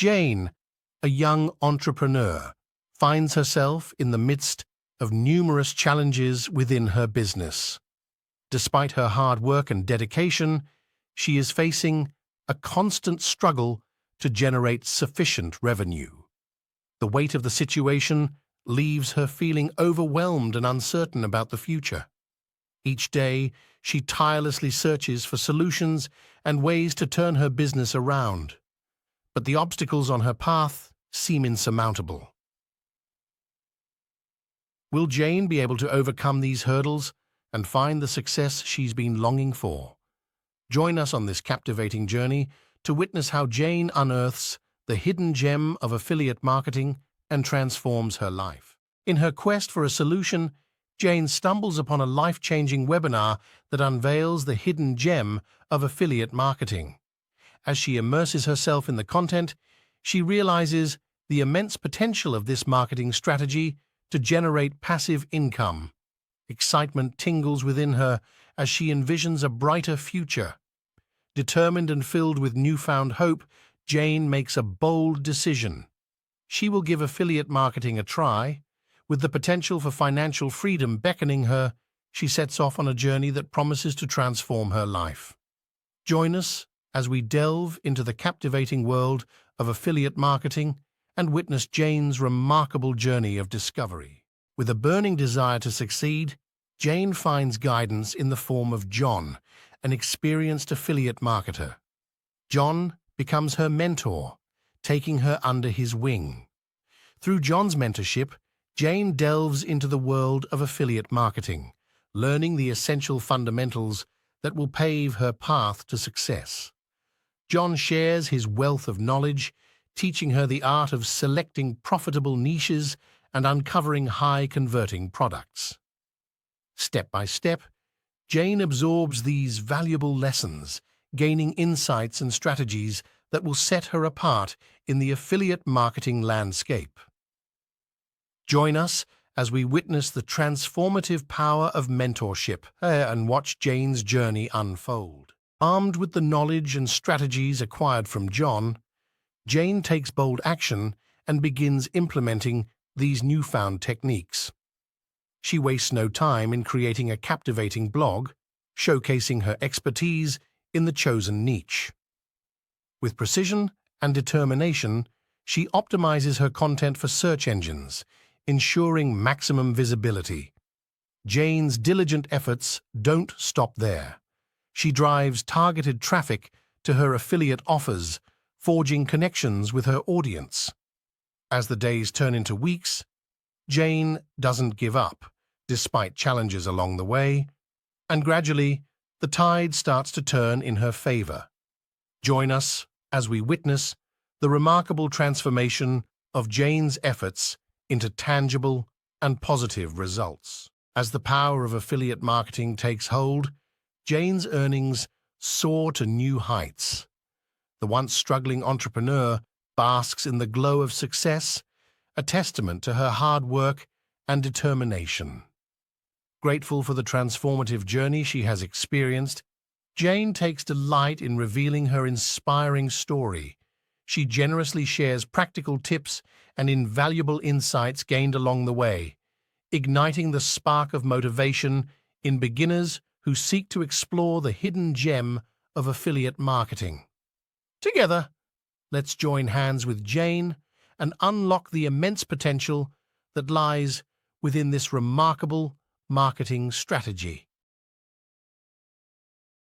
Jane, a young entrepreneur, finds herself in the midst of numerous challenges within her business. Despite her hard work and dedication, she is facing a constant struggle to generate sufficient revenue. The weight of the situation leaves her feeling overwhelmed and uncertain about the future. Each day, she tirelessly searches for solutions and ways to turn her business around. But the obstacles on her path seem insurmountable. Will Jane be able to overcome these hurdles and find the success she's been longing for? Join us on this captivating journey to witness how Jane unearths the hidden gem of affiliate marketing and transforms her life. In her quest for a solution, Jane stumbles upon a life-changing webinar that unveils the hidden gem of affiliate marketing. As she immerses herself in the content, she realizes the immense potential of this marketing strategy to generate passive income. Excitement tingles within her as she envisions a brighter future. Determined and filled with newfound hope, Jane makes a bold decision. She will give affiliate marketing a try. With the potential for financial freedom beckoning her, she sets off on a journey that promises to transform her life. Join us as we delve into the captivating world of affiliate marketing and witness Jane's remarkable journey of discovery. With a burning desire to succeed, Jane finds guidance in the form of John, an experienced affiliate marketer. John becomes her mentor, taking her under his wing. Through John's mentorship, Jane delves into the world of affiliate marketing, learning the essential fundamentals that will pave her path to success. John shares his wealth of knowledge, teaching her the art of selecting profitable niches and uncovering high-converting products. Step by step, Jane absorbs these valuable lessons, gaining insights and strategies that will set her apart in the affiliate marketing landscape. Join us as we witness the transformative power of mentorship and watch Jane's journey unfold. Armed with the knowledge and strategies acquired from John, Jane takes bold action and begins implementing these newfound techniques. She wastes no time in creating a captivating blog, showcasing her expertise in the chosen niche. With precision and determination, she optimizes her content for search engines, ensuring maximum visibility. Jane's diligent efforts don't stop there. She drives targeted traffic to her affiliate offers, forging connections with her audience. As the days turn into weeks, Jane doesn't give up, despite challenges along the way, and gradually, the tide starts to turn in her favor. Join us as we witness the remarkable transformation of Jane's efforts into tangible and positive results. As the power of affiliate marketing takes hold, Jane's earnings soar to new heights. The once struggling entrepreneur basks in the glow of success, a testament to her hard work and determination. Grateful for the transformative journey she has experienced, Jane takes delight in revealing her inspiring story. She generously shares practical tips and invaluable insights gained along the way, igniting the spark of motivation in beginners who seek to explore the hidden gem of affiliate marketing. Together, let's join hands with Jane and unlock the immense potential that lies within this remarkable marketing strategy.